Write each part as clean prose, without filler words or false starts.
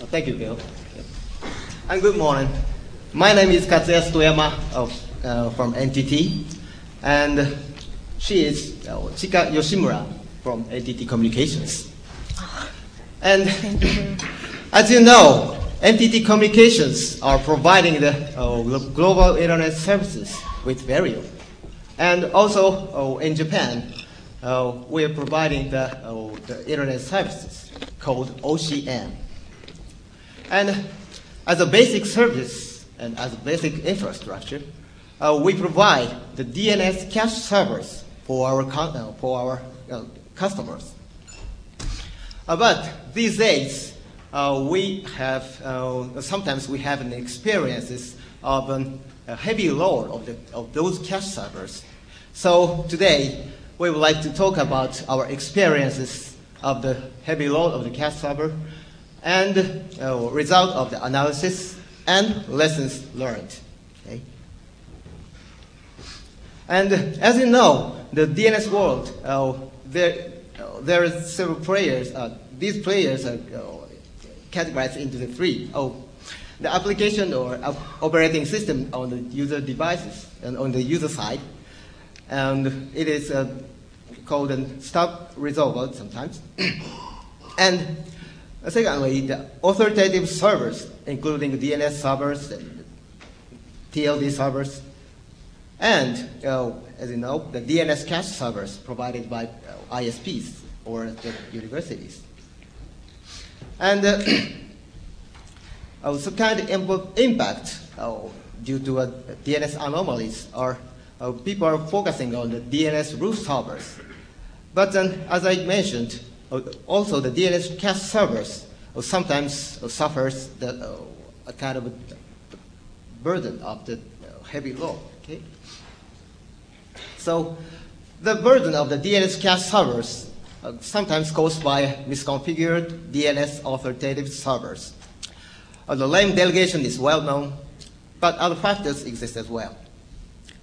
Thank you, Bill. And good morning. My name is Katsuyasu Toyama from NTT, and she is Chika Yoshimura from NTT Communications. And as you know, NTT Communications are providing the global internet services with Vario. And also in Japan, we are providing the internet services called OCN. And as a basic service and as a basic infrastructure, we provide the DNS cache servers for our customers. But these days, we have sometimes we have an experiences of a heavy load of those cache servers. So today, we would like to talk about our experiences of the heavy load of the cache server and result of the analysis and lessons learned. Okay? And as you know, the DNS world, there are several players. These players are categorized into the three. The application or operating system on the user devices and on the user side. And it is called a stop resolver sometimes. And secondly, the authoritative servers, including DNS servers and TLD servers, and as you know, the DNS cache servers provided by ISPs or the universities. And some kind of impact due to DNS anomalies are people are focusing on the DNS root servers. But then, as I mentioned, also the DNS cache servers sometimes suffers a kind of a burden of the heavy load. Okay? So the burden of the DNS cache servers sometimes caused by misconfigured DNS authoritative servers. The lame delegation is well known, but other factors exist as well.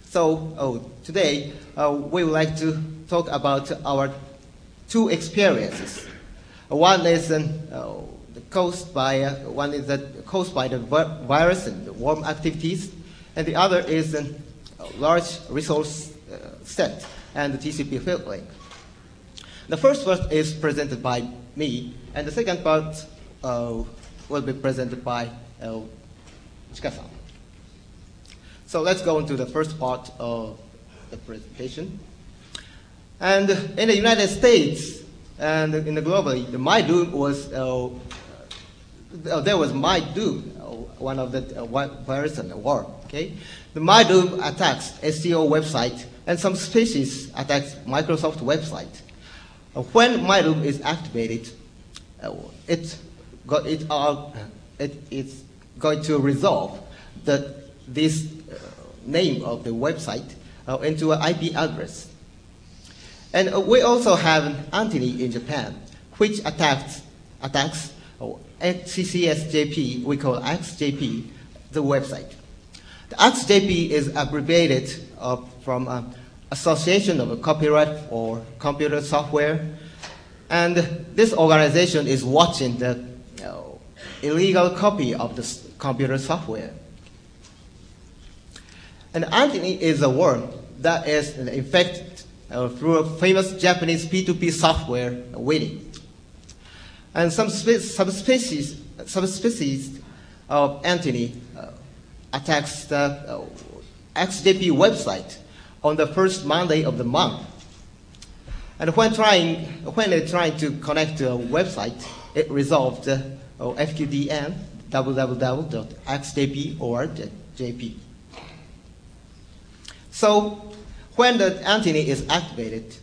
So today we would like to talk about our two experiences. One is caused by the virus and the worm activities, and the other is a large resource set and the TCP field link. The first part is presented by me, and the second part will be presented by Chika-san. So let's go into the first part of the presentation. And in the United States and in the globally, the MyDoom was there was MyDoom, one of the virus and the worm. Okay, the MyDoom attacks SEO website, and some species attacks Microsoft website. When MyDoom is activated, it's going to resolve this name of the website into an IP address. And we also have an Antinny in Japan, which attacks XCCSJP, we call XJP, the website. The XJP is abbreviated from Association of Copyright for Computer Software, and this organization is watching the illegal copy of the computer software. And Antinny is a worm that is infected through a famous Japanese P2P software, Winnie. And some species of Antinny attacks the XJP website on the first Monday of the month. And when they're trying to connect to a website, it resolves the FQDN www.xjp or JP. So when the Antinny is activated,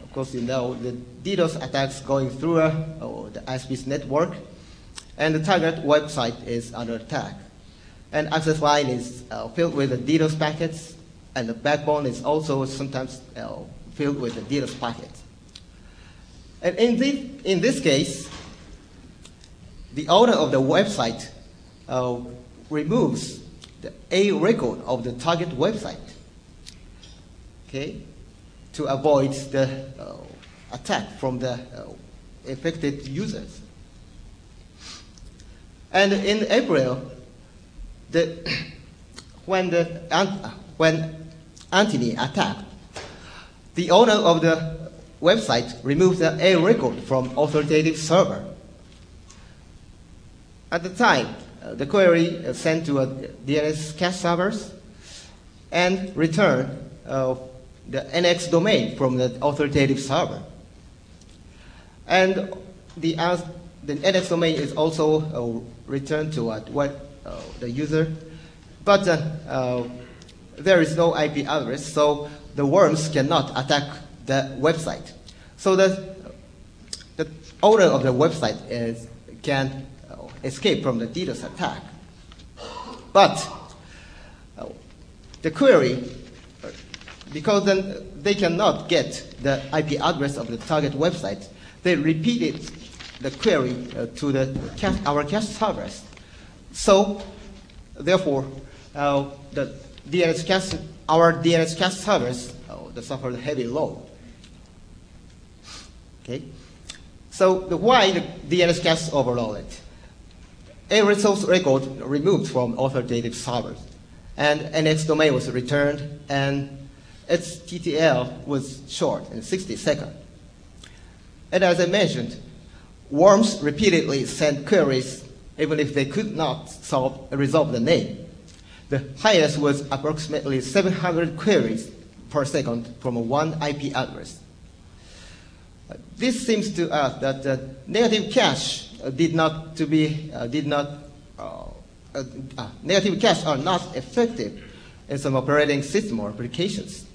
of course you know the DDoS attacks going through the ISP's network, and the target website is under attack. And access line is filled with the DDoS packets, and the backbone is also sometimes filled with the DDoS packets. And in this case, the owner of the website removes a record of the target website, okay, to avoid the attack from the affected users. And in April, when Antinny attacked, the owner of the website removed the A record from authoritative server. At the time, the query sent to a DNS cache servers and returned the NX domain from the authoritative server. And the NX domain is also returned to the user, but there is no IP address, so the worms cannot attack the website. So the owner of the website can escape from the DDoS attack. But the query, because then they cannot get the IP address of the target website, they repeated the query to our cache servers. So, therefore, our DNS cache servers they suffered heavy load. Okay, so why the DNS cache overloaded? A resource record removed from authoritative servers, and NX domain was returned, and its TTL was short in 60 seconds. And as I mentioned, worms repeatedly sent queries even if they could not resolve the name. The highest was approximately 700 queries per second from one IP address. This seems to us that negative cache negative cache are not effective in some operating system or applications.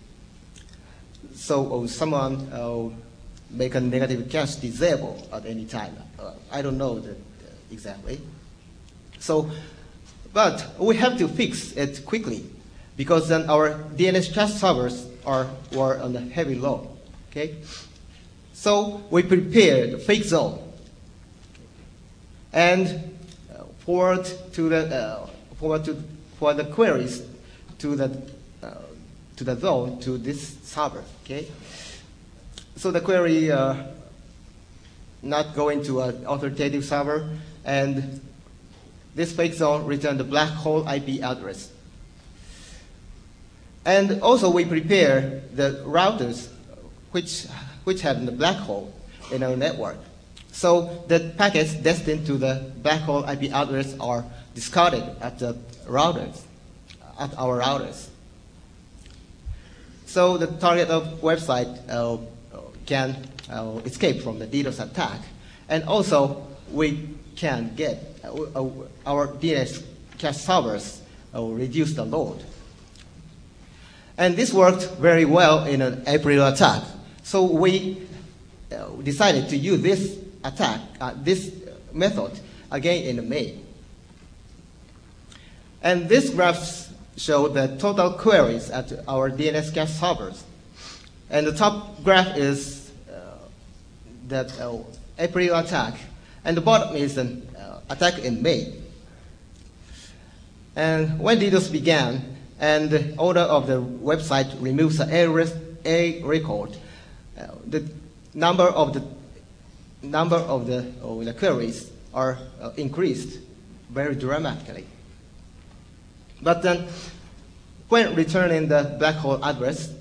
So someone make a negative cache disable at any time. I don't know exactly. So, but we have to fix it quickly because then our DNS cache servers were on a heavy load. Okay, so we prepared a fake zone and forward the queries to the zone to this server. Okay, so the query not going to an authoritative server, and this fake zone returned the Blackhole IP address. And also we prepare the routers which have the black hole in our network. So the packets destined to the Blackhole IP address are discarded at our routers. So the target of website can escape from the DDoS attack, and also we can get our DNS cache servers reduce the load. And this worked very well in an April attack. So we decided to use this method again in May. And this graph shows the total queries at our DNS cache servers. And the top graph is that April attack, and the bottom is an attack in May. And when DDoS began, and the owner of the website removes the A record, the number of the queries are increased very dramatically. But then, when returning the Blackhole address,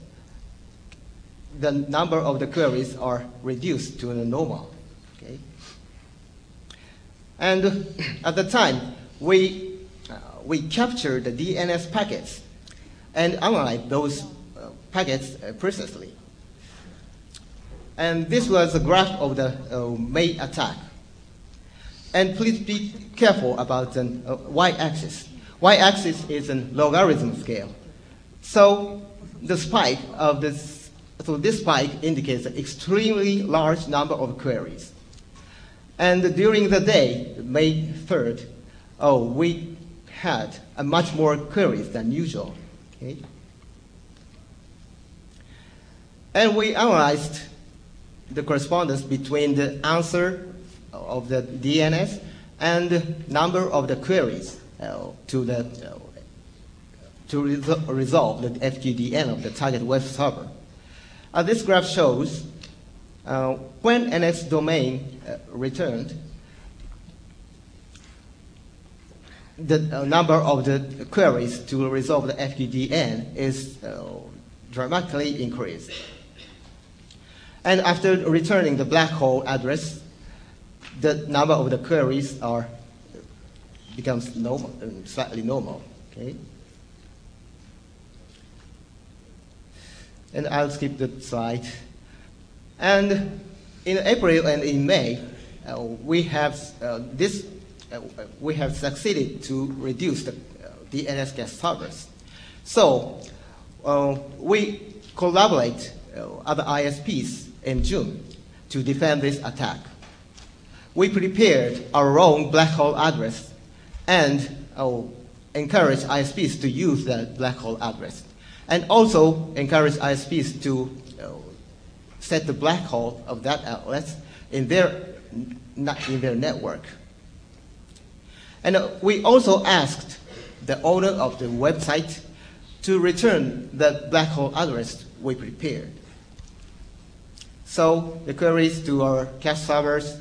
the number of the queries are reduced to the normal. Okay? And at the time, we captured the DNS packets and analyzed those packets precisely. And this was a graph of the May attack. And please be careful about the y-axis. Y-axis is a logarithm scale. So the spike of this spike indicates an extremely large number of queries. And during the day, May 3rd, we had a much more queries than usual. Okay? And we analyzed the correspondence between the answer of the DNS and the number of the queries to resolve the FQDN of the target web server. This graph shows when NX domain returned, the number of the queries to resolve the FQDN is dramatically increased. And after returning the black hole address, the number of the queries becomes normal, slightly normal. Okay. And I'll skip the slide. And in April and in May, we have succeeded to reduce the DNS Cache servers. So we collaborate other ISPs in June to defend this attack. We prepared our own black hole address and encourage ISPs to use that black hole address, and also encourage ISPs to set the black hole of that address in their network. And we also asked the owner of the website to return the black hole address we prepared. So the queries to our cache servers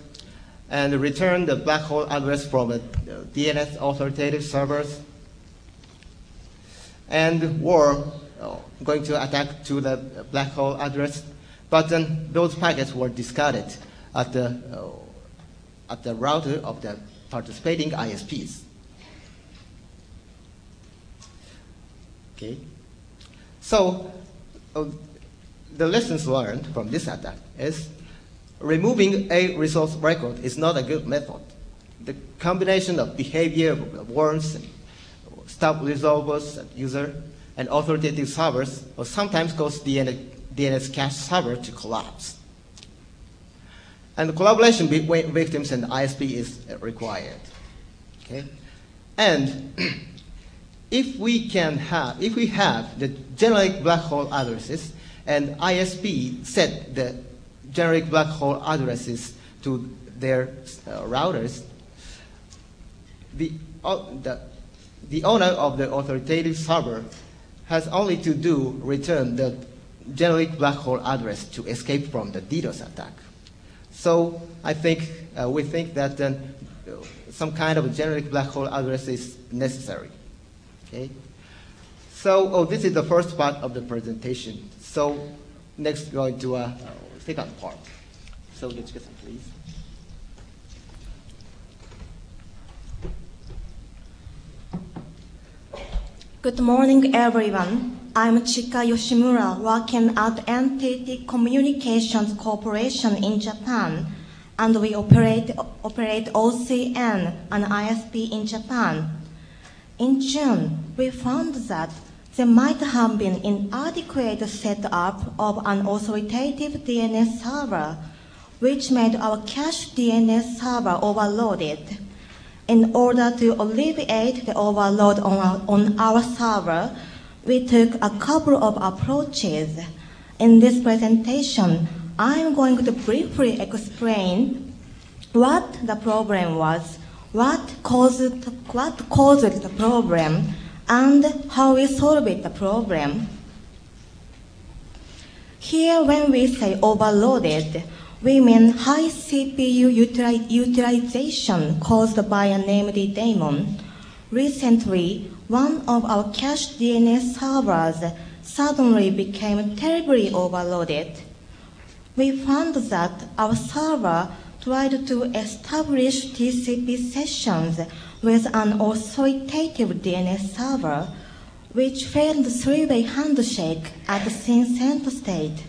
and return the black hole address from the DNS authoritative servers, and were going to attack to the black hole address, but then those packets were discarded at the router of the participating ISPs. Okay. So the lessons learned from this attack is removing a resource record is not a good method. The combination of behavior of worms, and stub resolvers, and user, and authoritative servers will sometimes cause DNS cache server to collapse. And the collaboration between victims and the ISP is required. Okay? And if we have the generic black hole addresses, and ISP set the generic black hole addresses to their routers, the owner of the authoritative server has only to return the generic black hole address to escape from the DDoS attack. So I think we think that some kind of a generic black hole address is necessary. Okay. So this is the first part of the presentation. So next, going to a second part. So Chika, please. Good morning, everyone. I'm Chika Yoshimura, working at NTT Communications Corporation in Japan, and we operate OCN, an ISP in Japan. In June, we found that there might have been inadequate setup of an authoritative DNS server, which made our cache DNS server overloaded. In order to alleviate the overload on our server, we took a couple of approaches. In this presentation, I'm going to briefly explain what the problem was, what caused the problem, and how we solved the problem. Here, when we say overloaded, we mean high CPU utilization caused by an AMD daemon. Recently, one of our cache DNS servers suddenly became terribly overloaded. We found that our server tried to establish TCP sessions with an authoritative DNS server, which failed three-way handshake at the send state.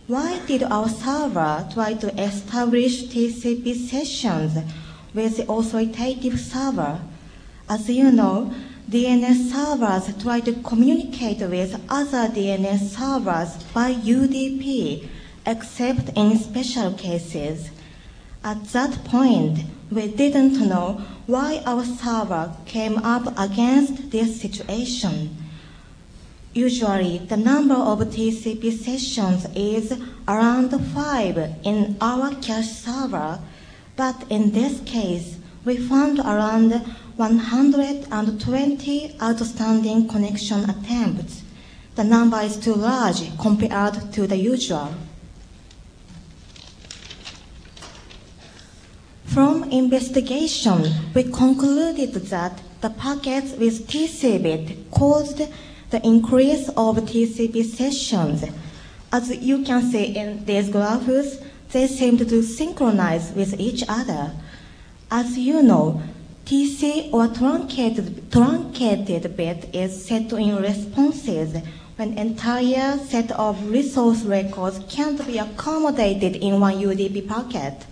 Why did our server try to establish TCP sessions with the authoritative server? As you know, DNS servers try to communicate with other DNS servers by UDP, except in special cases. At that point, we didn't know why our server came up against this situation. Usually, the number of TCP sessions is around 5 in our cache server, but in this case, we found around 120 outstanding connection attempts. The number is too large compared to the usual. From investigation, we concluded that the packets with TC bit caused the increase of TCP sessions. As you can see in these graphs, they seem to synchronize with each other. As you know, TC or truncated bit is set in responses when entire set of resource records can't be accommodated in one UDP packet.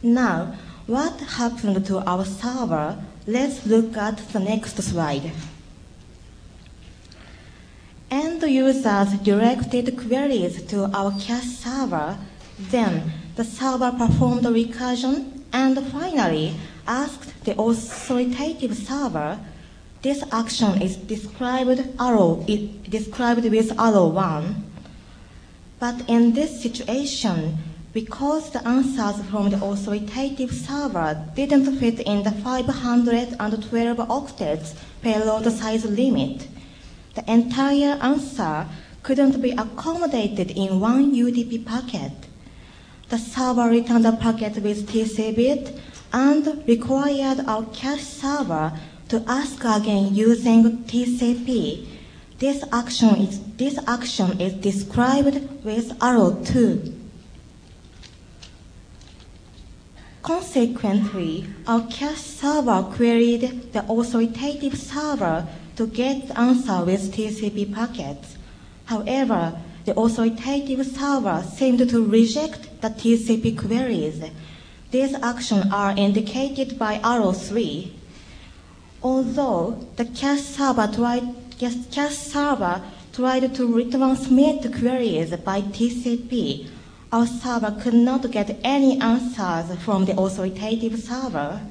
Now, what happened to our server? Let's look at the next slide. End users directed queries to our cache server. Then the server performed recursion and finally asked the authoritative server. This action is described with arrow 1. But in this situation, because the answers from the authoritative server didn't fit in the 512 octets payload size limit, the entire answer couldn't be accommodated in one UDP packet. The server returned a packet with TC bit and required our cache server to ask again using TCP. This action is described with arrow 2. Consequently, our cache server queried the authoritative server to get the answer with TCP packets. However, the authoritative server seemed to reject the TCP queries. These actions are indicated by arrow 3. Although the cache server tried to retransmit queries by TCP, our server could not get any answers from the authoritative server.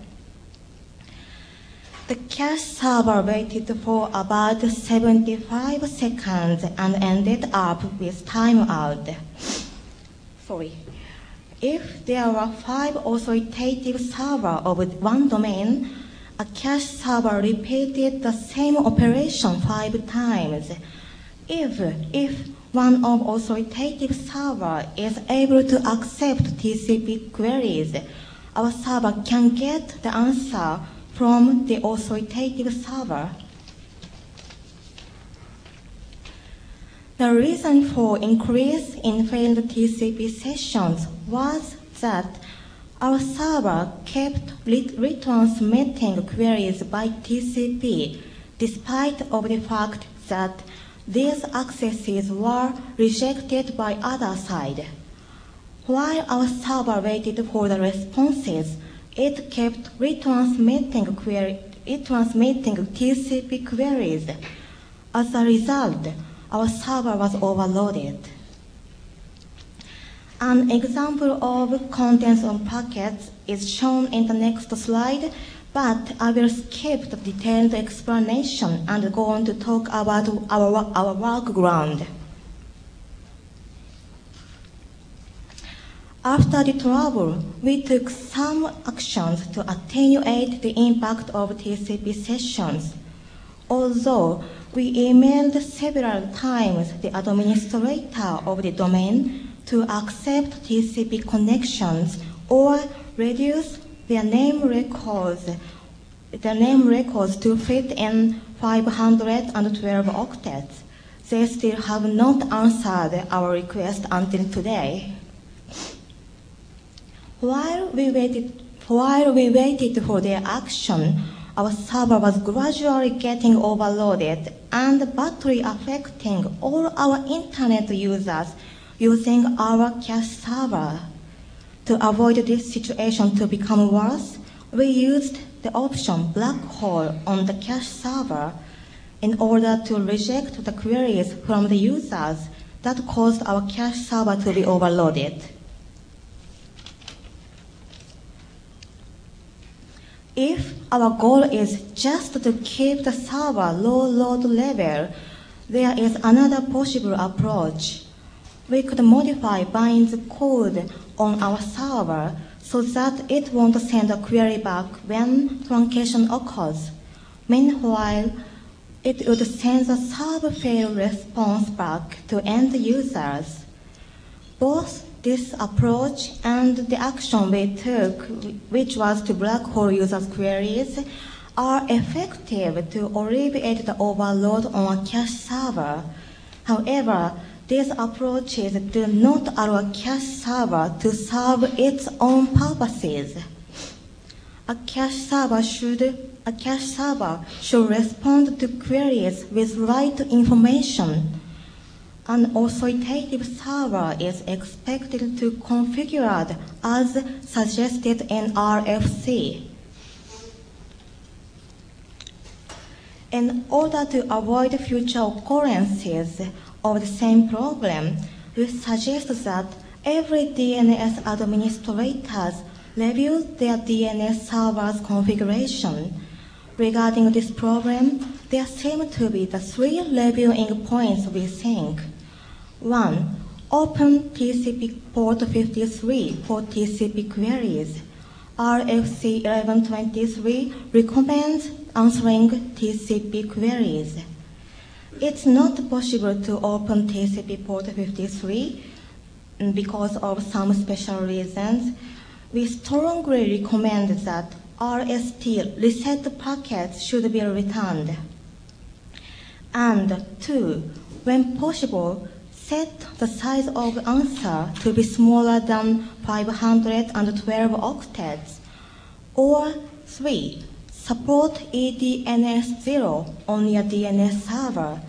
The cache server waited for about 75 seconds and ended up with timeout. If there were 5 authoritative servers of one domain, a cache server repeated the same operation 5 times. If one of authoritative server is able to accept TCP queries, our server can get the answer from the authoritative server. The reason for increase in failed TCP sessions was that our server kept retransmitting queries by TCP despite of the fact that these accesses were rejected by other side. While our server waited for the responses, it kept retransmitting TCP queries. As a result, our server was overloaded. An example of contents of packets is shown in the next slide, but I will skip the detailed explanation and go on to talk about our workaround. After the trouble, we took some actions to attenuate the impact of TCP sessions. Although we emailed several times the administrator of the domain to accept TCP connections or reduce their name records to fit in 512 octets, they still have not answered our request until today. While we waited for their action, our server was gradually getting overloaded and badly affecting all our internet users using our cache server. To avoid this situation to become worse, we used the option Blackhole on the cache server in order to reject the queries from the users that caused our cache server to be overloaded. If our goal is just to keep the server low load level, there is another possible approach. We could modify bind's code on our server so that it won't send a query back when truncation occurs. Meanwhile, it would send the server fail response back to end users. Both This approach and the action we took, which was to black hole users' queries, are effective to alleviate the overload on a cache server. However, these approaches do not allow a cache server to serve its own purposes. A cache server should respond to queries with right information. An authoritative server is expected to configure as suggested in RFC. In order to avoid future occurrences of the same problem, we suggest that every DNS administrators review their DNS server's configuration. Regarding this problem, there seem to be the three reviewing points we think. 1. Open TCP port 53 for TCP queries. RFC 1123 recommends answering TCP queries. It's not possible to open TCP port 53 because of some special reasons. We strongly recommend that RST reset packets should be returned. And 2, when possible, set the size of answer to be smaller than 512 octets. Or 3, support eDNS0 on your DNS server.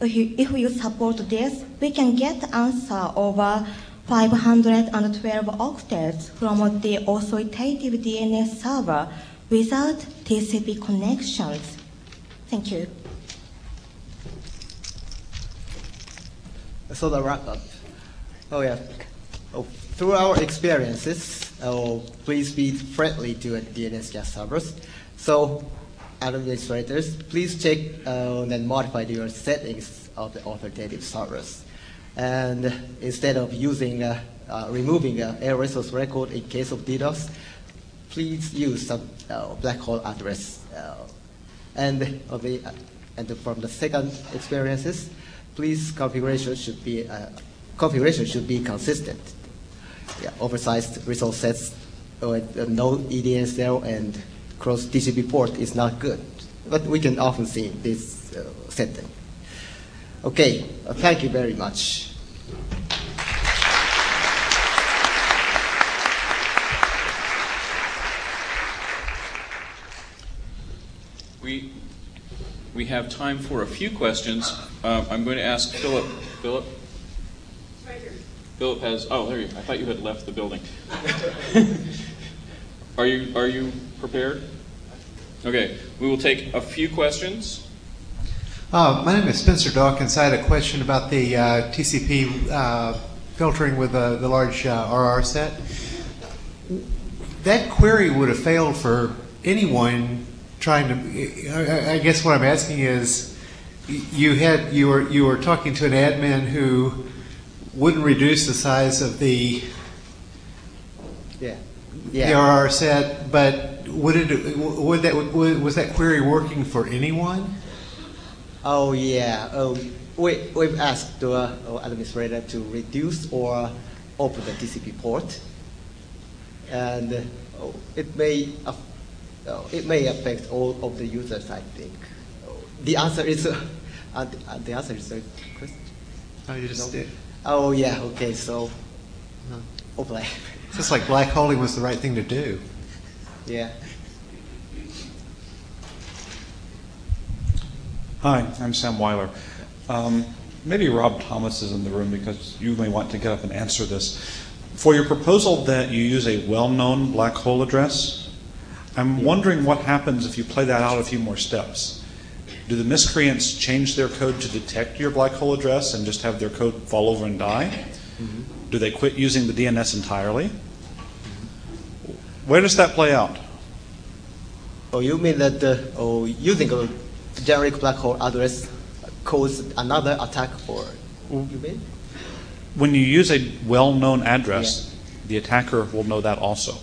If you support this, we can get answer over 512 octets from the authoritative DNS server without TCP connections. Thank you. So the wrap up. Through our experiences, please be friendly to DNS cache servers. So, administrators, please check and modify your settings of the authoritative servers. And instead of using removing a resource record in case of DDoS, please use some black hole address. And from the second experiences, please configuration should be consistent. Yeah, oversized resource sets with no EDN0 and cross TCP port is not good, but we can often see this setting. Okay, thank you very much. We have time for a few questions. I'm going to ask Philip. Philip? Right here. Philip has, oh, there you go. I thought you had left the building. Are you prepared? Okay, we will take a few questions. My name is Spencer Dawkins. I had a question about the TCP filtering with the large RR set. That query would have failed for anyone trying to. I guess what I'm asking is, you were talking to an admin who wouldn't reduce the size of the RR set, but was that query working for anyone? Oh yeah, we've asked the administrator to reduce or open the TCP port, and it may affect all of the users. I think the answer is a question. Oh, you just did. Oh yeah, okay. So, hopefully. It's just like black holing was the right thing to do. Yeah. Hi, I'm Sam Weiler. Maybe Rob Thomas is in the room because you may want to get up and answer this. For your proposal that you use a well-known black hole address, I'm wondering what happens if you play that out a few more steps. Do the miscreants change their code to detect your black hole address and just have their code fall over and die? Mm-hmm. Do they quit using the DNS entirely? Mm-hmm. Where does that play out? Oh, you mean that using a generic black hole address cause another attack, or you mean? When you use a well-known address, the attacker will know that also.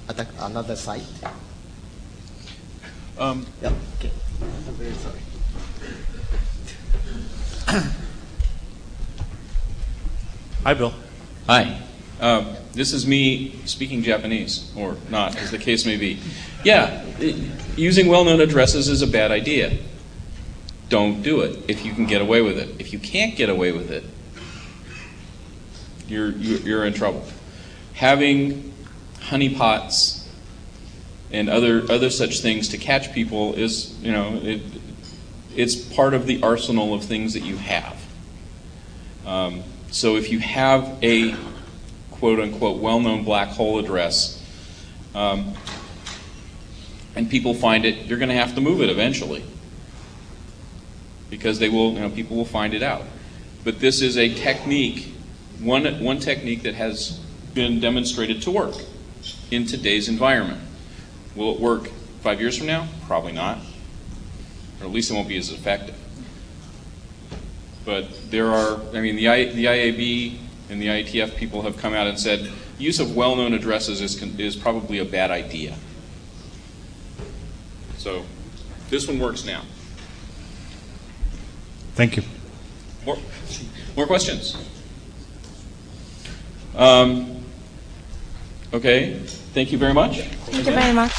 Attack another site? Yeah, okay. I'm very sorry. Hi, Bill. Hi. This is me speaking Japanese, or not, as the case may be. Yeah, using well-known addresses is a bad idea. Don't do it if you can get away with it. If you can't get away with it, you're in trouble. Having honeypots and other such things to catch people is, it's part of the arsenal of things that you have. So if you have a quote-unquote well-known black hole address, and people find it, you're going to have to move it eventually, because they will, people will find it out. But this is a technique, one technique that has been demonstrated to work in today's environment. Will it work 5 years from now? Probably not, or at least it won't be as effective. But there are, the IAB and the IETF people have come out and said use of well-known addresses is probably a bad idea. So this one works now. Thank you. More questions? Okay, thank you very much. Thank you very much.